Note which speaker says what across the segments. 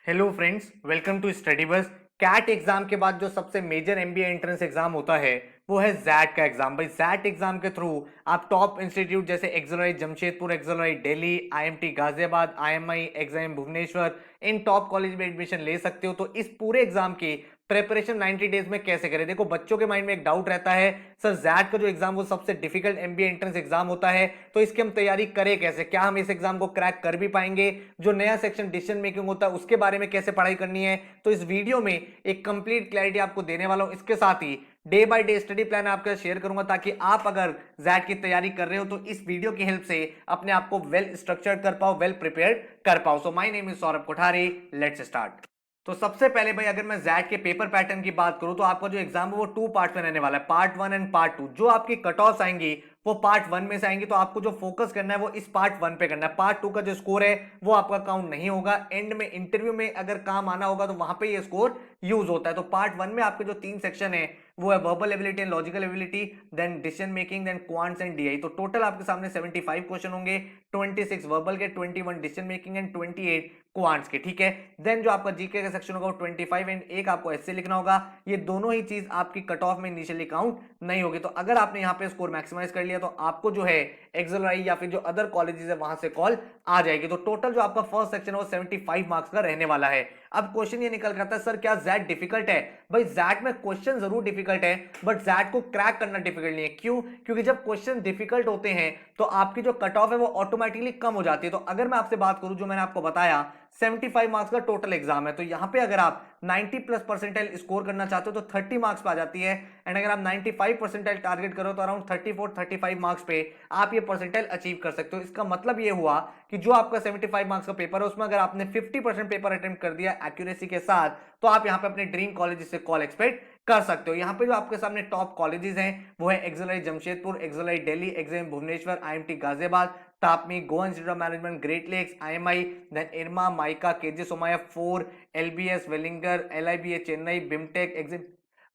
Speaker 1: Hello friends, welcome to Study Buzz. CAT exam के बाद जो सबसे मेजर एमबीए एंट्रेंस एग्जाम होता है वो है जैट का एग्जाम। भाई जैट एग्जाम के थ्रू आप टॉप इंस्टीट्यूट जैसे XLRI Jamshedpur, XLRI Delhi, IMT Ghaziabad, IMI, XIM Bhubaneswar, इन टॉप कॉलेज में एडमिशन ले सकते हो। तो इस पूरे एग्जाम की प्रिपरेशन 90 डेज में कैसे करें? देखो, बच्चों के माइंड में एक डाउट रहता है, सर जैट का जो एग्जाम वो सबसे डिफिकल्ट एमबीए एंट्रेंस एग्जाम होता है, तो इसकी हम तैयारी करें कैसे? क्या हम इस एग्जाम को क्रैक कर भी पाएंगे? जो नया सेक्शन डिसीजन मेकिंग होता है उसके बारे में कैसे पढ़ाई करनी है? तो इस वीडियो में एक कंप्लीट क्लैरिटी आपको देने वाला हूं। इसके साथ ही day by day study plan आपके साथ शेयर करूंगा, ताकि आप अगर जैट की तैयारी कर रहे हो तो इस वीडियो की हेल्प से अपने आप को वेल स्ट्रक्चर्ड कर पाओ, वेल प्रिपेयर्ड कर पाओ। So my name is Saurabh Kothari, let's start. तो सबसे पहले भाई, अगर मैं जैट के पेपर पैटर्न की बात करूं तो आपका जो एग्जाम है वो टू पार्ट में रहने वाला है, part one and part two. जो आपकी कट ऑफ आएंगी वो पार्ट वन में से आएंगी, तो आपको जो फोकस करना है वो इस पार्ट वन पे करना है। पार्ट टू का जो स्कोर है वो आपका काउंट नहीं होगा। एंड में इंटरव्यू में अगर काम आना होगा तो वहां पे ये स्कोर यूज होता है। तो पार्ट वन में आपके जो तीन सेक्शन है वो है verbal ability and logical ability, then decision making, then quants and DI. तो टोटल आपके सामने 75 क्वेश्चन होंगे, 26 वर्बल के, 21 डिसीजन मेकिंग एंड 28 क्वांट्स के। ठीक है। देन जो आपका जीके का सेक्शन होगा वो 25 एंड एक आपको एसए लिखना होगा। ये दोनों ही चीज आपकी कट ऑफ में इनिशियली काउंट नहीं होगी। तो अगर आपने यहाँ पे स्कोर मैक्सिमाइज कर लिया तो आपको जो है एक्सएलआई या फिर जो अदर कॉलेजेस है वहां से कॉल आ जाएगी। तो टोटल जो आपका फर्स्ट सेक्शन है वो 75 मार्क्स का रहने वाला है। अब क्वेश्चन ये निकल करता है, सर क्या जैट डिफिकल्ट है? भाई जैट में क्वेश्चन जरूर डिफिकल्ट है, बट जैट को क्रैक करना डिफिकल्ट नहीं है। क्यों? क्योंकि जब क्वेश्चन डिफिकल्ट होते हैं तो आपकी जो कट ऑफ है वो ऑटोमेटिकली कम हो जाती है। तो अगर मैं आपसे बात करूं, जो मैंने आपको बताया 75 मार्क्स का टोटल एग्जाम है, तो यहां पे अगर आप 90 प्लस परसेंटाइल स्कोर करना चाहते हो तो 30 मार्क्स पे आ जाती है। एंड अगर आप 95 परसेंटाइल टारगेट करो तो अराउंड 34-35 मार्क्स पे आप ये परसेंटाइल अचीव कर सकते हो। इसका मतलब ये हुआ कि जो आपका 75 मार्क्स का पेपर है उसमें अगर आपने 50% पेपर अटेम्प्ट कर दिया एक्यूरेसी के साथ, तो आप यहां पे अपने ड्रीम कॉलेज से कॉल एक्सपेक्ट कर सकते हो। यहां पे जो आपके सामने टॉप कॉलेजेस हैं वो है XLI Jamshedpur, XLI Delhi, XIM Bhubaneswar, IMT Ghaziabad, TAPMI, Goa institute of management, great lakes, IMI, then IRMA, MICA, KJ Somaiya 4, LBS, Welingkar, LIBA Chennai, BIMTECH, XIM.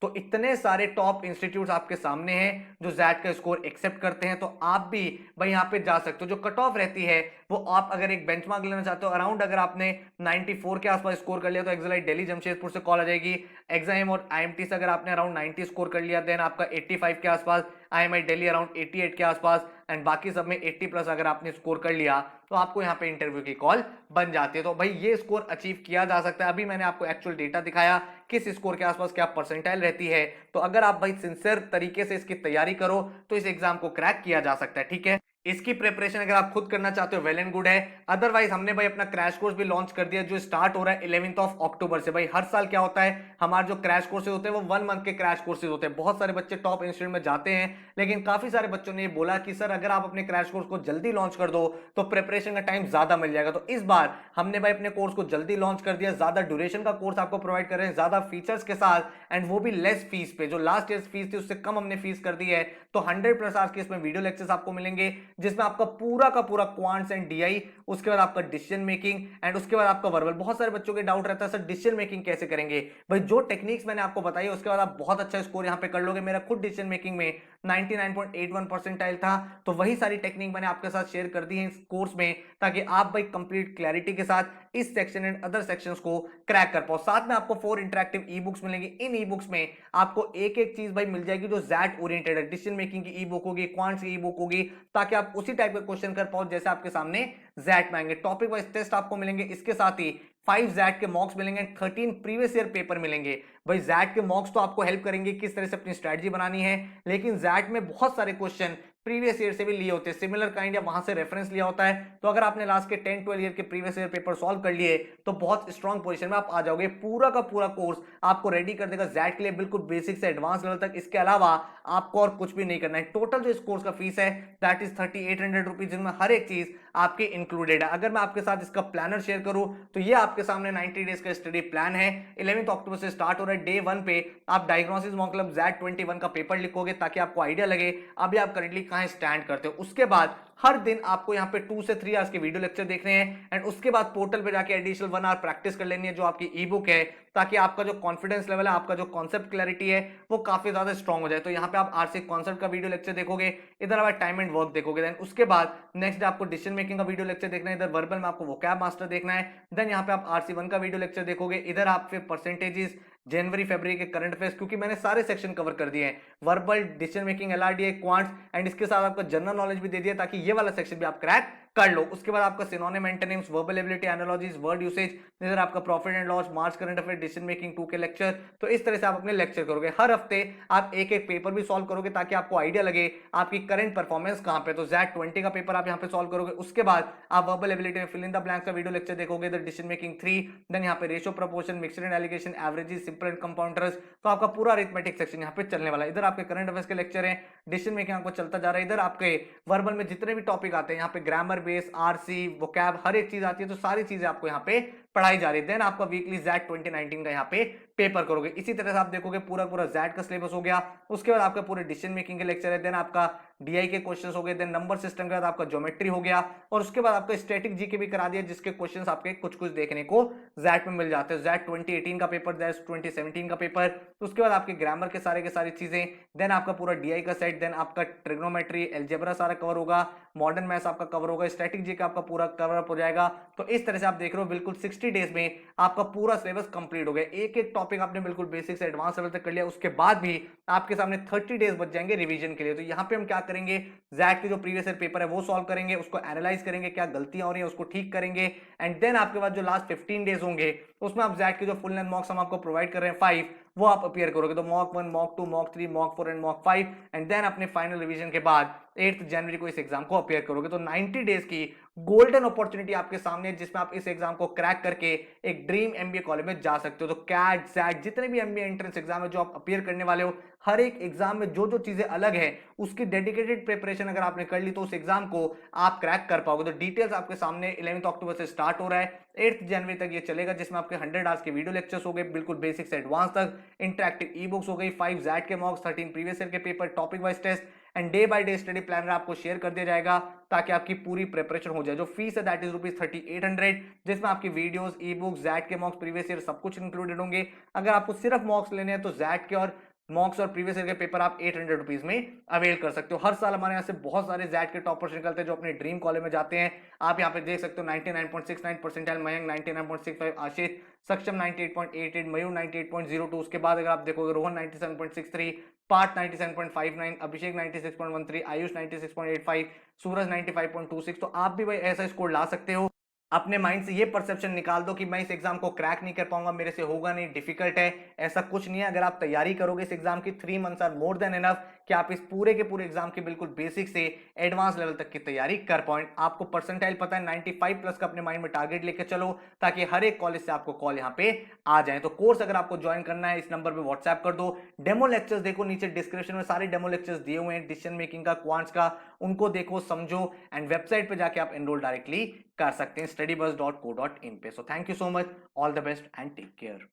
Speaker 1: तो इतने सारे टॉप इंस्टीट्यूट्स आपके सामने हैं जो जैट का स्कोर एक्सेप्ट करते हैं। तो आप भी भाई यहाँ पे जा सकते हो। जो कट ऑफ रहती है वो आप अगर एक बेंचमार्क लेना चाहते हो, अराउंड अगर आपने 94 के आसपास स्कोर कर लिया तो एक्सएलआई दिल्ली जमशेदपुर से कॉल आ जाएगी। एग्जाम और आईएमटी से अगर आपने अराउंड 90 स्कोर कर लिया, देन आपका 85 के आसपास, आईएमआई दिल्ली अराउंड 88 के आसपास, एंड बाकी सब में 80 प्लस अगर आपने स्कोर कर लिया तो आपको यहाँ पे इंटरव्यू की कॉल बन जाती है। तो भाई ये स्कोर अचीव किया जा सकता है। अभी मैंने आपको एक्चुअल डेटा दिखाया किस स्कोर के आसपास क्या परसेंटाइल रहती है। तो अगर आप भाई सिंसियर तरीके से इसकी तैयारी करो तो इस एग्जाम को क्रैक किया जा सकता है। ठीक है। इसकी प्रिपरेशन अगर आप खुद करना चाहते हो वेल एंड गुड है। अदरवाइज हमने भाई अपना क्रैश कोर्स भी लॉन्च कर दिया जो स्टार्ट हो रहा है 11th ऑफ अक्टूबर से। भाई हर साल क्या होता है, हमारे जो क्रैश कोर्सेज होते हैं वो 1 मंथ के क्रैश कोर्सेज होते हैं। बहुत सारे बच्चे टॉप इंस्टीट्यूट में जाते हैं, लेकिन काफी सारे बच्चों ने ये बोला कि सर अगर आप अपने क्रैश कोर्स को जल्दी लॉन्च कर दो तो प्रिपरेशन का टाइम ज्यादा मिल जाएगा। तो इस बार हमने भाई अपने कोर्स को जल्दी लॉन्च कर दिया, ज्यादा ड्यूरेशन का कोर्स आपको प्रोवाइड कर रहे हैं, ज्यादा फीचर्स के साथ, एंड वो भी लेस फीस पे। जो लास्ट ईयर फीस थी उससे कम हमने फीस कर दी है। तो 100 प्लस आवर्स के इसमें वीडियो लेक्चर्स आपको मिलेंगे जिसमें आपका पूरा का पूरा क्वांट्स एंड डीआई, उसके बाद आपका डिसीजन मेकिंग, एंड उसके बाद आपका वर्बल। बहुत सारे बच्चों के डाउट रहता है सर डिसीजन मेकिंग कैसे करेंगे? भाई जो टेक्निक्स मैंने आपको बताई है उसके बाद आप बहुत अच्छा स्कोर यहां पे कर लोगे। मेरा खुद डिसीजन मेकिंग में 99.81 परसेंटाइल था, तो वही सारी टेक्निक मैंने आपके साथ शेयर कर दी है इस कोर्स में, ताकि आप भाई कंप्लीट क्लैरिटी के साथ इस सेक्शन एंड अदर सेक्शंस को क्रैक कर पाओ। साथ में आपको 4 इंटरेक्टिव ई बुक्स मिलेंगी। इन ई बुक्स में आपको एक एक चीज भाई मिल जाएगी जो जैट ओरिएंटेड है। डिसीजन मेकिंग की ई बुक होगी, क्वांट्स की ई बुक होगी, ताकि आप उसी टाइप के क्वेश्चन कर पाओ जैसे आपके सामने जैट में आएंगे। टॉपिक वाइज टेस्ट आपको मिलेंगे, इसके साथ ही 5 जैट के मॉक्स मिलेंगे, 13 प्रीवियस ईयर पेपर मिलेंगे। भाई जैट के मॉक्स तो आपको हेल्प करेंगे किस तरह से अपनी स्ट्रेटजी बनानी है, लेकिन जैट में बहुत सारे क्वेश्चन प्रीवियस ईयर से भी लिए होते हैं, सिमिलर काइंड या वहां से रेफरेंस लिया होता है। तो अगर आपने लास्ट के 10-12 ईयर के प्रीवियस ईयर पेपर सॉल्व कर लिए तो बहुत स्ट्रॉन्ग पोजीशन में आप आ जाओगे। पूरा का पूरा कोर्स आपको रेडी कर देगा जैट के लिए, बिल्कुल बेसिक से एडवांस लेवल तक। इसके अलावा आपको और कुछ भी नहीं करना है। टोटल जो इस कोर्स का फीस है दैट इज 3800 रुपीज, जिनमें हर एक चीज आपके इंक्लूडेड है। अगर मैं आपके साथ इसका प्लानर शेयर करूं तो ये आपके सामने 90 डेज का स्टडी प्लान है। 11th अक्टूबर से स्टार्ट हो रहा है। डे 1 पे आप डायग्नोसिस मॉक क्लब Z21 का पेपर लिखोगे ताकि आपको आइडिया लगे अभी आप करेंटली कहां स्टैंड करते हो। उसके बाद हर दिन आपको यहाँ पे 2 से 3 आवर्स के वीडियो लेक्चर देखने हैं एंड उसके बाद पोर्टल पे जाके एडिशनल 1 आवर प्रैक्टिस कर लेनी है जो आपकी ई बुक है, ताकि आपका जो कॉन्फिडेंस लेवल है, आपका जो कॉन्सेप्ट क्लैरिटी है वो काफी ज्यादा स्ट्रॉन्ग हो जाए। तो यहाँ पे आप आरसी कॉन्सेप्ट का वीडियो लेक्चर देखोगे, इधर आप टाइम एंड वर्क देखोगे, देन उसके बाद नेक्स्ट डे आपको डिसीजन मेकिंग का वीडियो लेक्चर देखना है, इधर वर्बल में आपको वोकैब मास्टर देखना है, देन यहाँ पे आप आरसी 1 का वीडियो लेक्चर देखोगे, इधर आप फिर परसेंटेजेस, जनवरी फरवरी के करंट अफेयर्स, क्योंकि मैंने सारे सेक्शन कवर कर दिए हैं, verbal, decision making, LRDI, quants and इसके साथ आपका जनरल नॉलेज भी दे दिया ताकि ये वाला सेक्शन भी आप क्रैक कर लो। उसके बाद आपका synonym, antonyms, verbal ability, analogies, word usage, इधर आपका profit and loss, March current affair, decision making 2 के लेक्चर। तो इस तरह से आप अपने लेक्चर करोगे, हर हफ्ते आप एक एक पेपर भी सॉल्व करोगे ताकि आपको आइडिया लगे आपकी करंट परफॉर्मेंस कहां पे। तो ज़ैट 20 का पेपर आप यहां पे सॉल्व करोगे, उसके बाद आप वर्बल एबिलिटी में फिल इन द ब्लैंक्स का वीडियो लेक्चर देखोगे, इधर डिसीजन मेकिंग 3, देन यहां पे ratio, proportion, mixed and allegation, averages, simple and compounders. तो आपका पूरा अरिथमेटिक सेक्शन यहां पे चलने वाला है। इधर आपके करंट अफेयर्स के लेक्चर हैं, डिसीजन मेकिंग आपको चलता जा रहा है, इधर आपके वर्बल में जितने भी टॉपिक आते हैं, यहाँ पे ग्रामर बेस, आरसी, वोकैब, हर एक चीज आती है, तो सारी चीजें आपको यहाँ पे पढ़ाई जा रही है। देन आपका वीकली ज़ैट 2019 का यहाँ पे पेपर करोगे। इसी तरह से आप देखोगे पूरा पूरा ज़ैट का सिलेबस हो गया, उसके बाद आपका पूरे डिसीजन मेकिंग के लेक्चर है, देन आपका डीआई के क्वेश्चंस हो गए, देन नंबर सिस्टम के बाद आपका ज्योमेट्री हो गया, और उसके बाद आपका स्टैटिक जीके भी करा दिया, जिसके क्वेश्चंस आपके कुछ कुछ देखने को ज़ैट में मिल जाते हैं। ज़ैट 2018 का पेपर, ज़ैट 2017 का पेपर, तो उसके बाद आपके ग्रामर के सारी चीजें, देन आपका पूरा डीआई का सेट, देन आपका ट्रिग्नोमेट्री, अलजेब्रा सारा कवर होगा, मॉडर्न मैथ्स आपका कवर होगा, स्टैटिक जीके आपका पूरा कवर अप हो जाएगा। तो इस तरह से आप देख रहे हो बिल्कुल 60 डेज में आपका पूरा सिलेबस कंप्लीट हो गया। एक एक टॉपिक आपने बिल्कुल बेसिक से एडवांस लेवल तक कर लिया, उसके बाद भी आपके सामने 30 डेज बच जाएंगे रिवीजन के लिए। तो यहाँ पे हम क्या करेंगे, ज़ैट के जो प्रीवियस ईयर पेपर है वो सॉल्व करेंगे, उसको एनालाइज करेंगे, क्या गलतियां हो रही है उसको ठीक करेंगे, एंड देन आपके बाद जो लास्ट 15 डेज होंगे उसमें आप ज़ैट के जो फुल लेंथ मॉक्स हम आपको प्रोवाइड कर रहे हैं 5, वो आप अपियर करोगे। तो mock 1, mock 2, mock 3, mock 4 and mock 5, and then अपने फाइनल रिवीजन के बाद 8 जनवरी को इस एग्जाम को अपियर करोगे। तो 90 डेज की गोल्डन अपॉर्चुनिटी आपके सामने है, जिसमें आप इस एग्जाम को क्रैक करके एक ड्रीम एमबीए कॉलेज में जा सकते हो। तो कैट, सैट, जितने भी एमबीए एंट्रेंस एग्जाम है जो आप अपियर करने वाले हो, हर एक एग्जाम में जो जो चीजें अलग है उसकी डेडिकेटेड प्रिपरेशन अगर आपने कर ली तो उस एग्जाम को आप क्रैक कर पाओगे। तो डिटेल्स आपके सामने 11 अक्टूबर से स्टार्ट हो रहा है, 8 जनवरी तक ये चलेगा, जिसमें आपके 100 आवर्स के वीडियो लेक्चर्स हो गए बिल्कुल बेसिक से एडवांस तक, इंटरैक्टिव ई बुक्स हो गई, 5 ज़ैट के मॉक्स, 13 प्रीवियस ईयर के paper, topic wise test and day by day study planner आपको शेयर कर दिया जाएगा ताकि आपकी पूरी प्रिपरेशन हो जाए। जो फीस है दैट इज ₹3800, जिसमें आपकी वीडियोस, ई बुक्स, ज़ैट के मॉक्स, प्रीवियस ईयर सब कुछ इंक्लूडेड होंगे। अगर आपको सिर्फ मॉक्स लेने हैं तो ज़ैट के और मॉक्स और प्रीवियस ईयर के पेपर आप ₹800 में अवेल कर सकते हो। हर साल हमारे यहाँ से बहुत सारे ज़ैट के टॉपर्स निकलते हैं जो अपने ड्रीम कॉलेज में जाते हैं। आप यहाँ पे देख सकते हो 99.69 परसेंटाइल मयंक, 99.65 आशीष, सक्षम 98.88, मयूर 98.02, उसके बाद अगर आप देखोगे रोहन 97.63, पार्थ 97.59, अभिषेक 96.13, आयुष 96.85, सूरज 95.26। तो आप भी भाई ऐसा स्कोर ला सकते हो। अपने माइंड से ये परसेप्शन निकाल दो कि मैं इस एग्जाम को क्रैक नहीं कर पाऊंगा, मेरे से होगा नहीं, डिफिकल्ट है, ऐसा कुछ नहीं है। अगर आप तैयारी करोगे इस एग्जाम की, 3 months are more than enough कि आप इस पूरे के पूरे एग्जाम की बिल्कुल बेसिक से एडवांस लेवल तक की तैयारी कर पाओ। आपको परसेंटाइल पता है, 95 प्लस का अपने माइंड में टारगेट लेके चलो ताकि हर एक कॉलेज से आपको कॉल यहाँ पे आ जाए। तो कोर्स अगर आपको ज्वाइन करना है इस नंबर पे व्हाट्सएप कर दो, डेमो लेक्चर्स देखो, नीचे डिस्क्रिप्शन में सारे डेमो लेक्चर्स दिए हुए हैं डिसीजन मेकिंग का, क्वांट्स का, उनको देखो, समझो, एंड वेबसाइट पे जाके आप एनरोल डायरेक्टली कर सकते हैं studybuzz.co.in पे। So thank you so much, all the best and take care.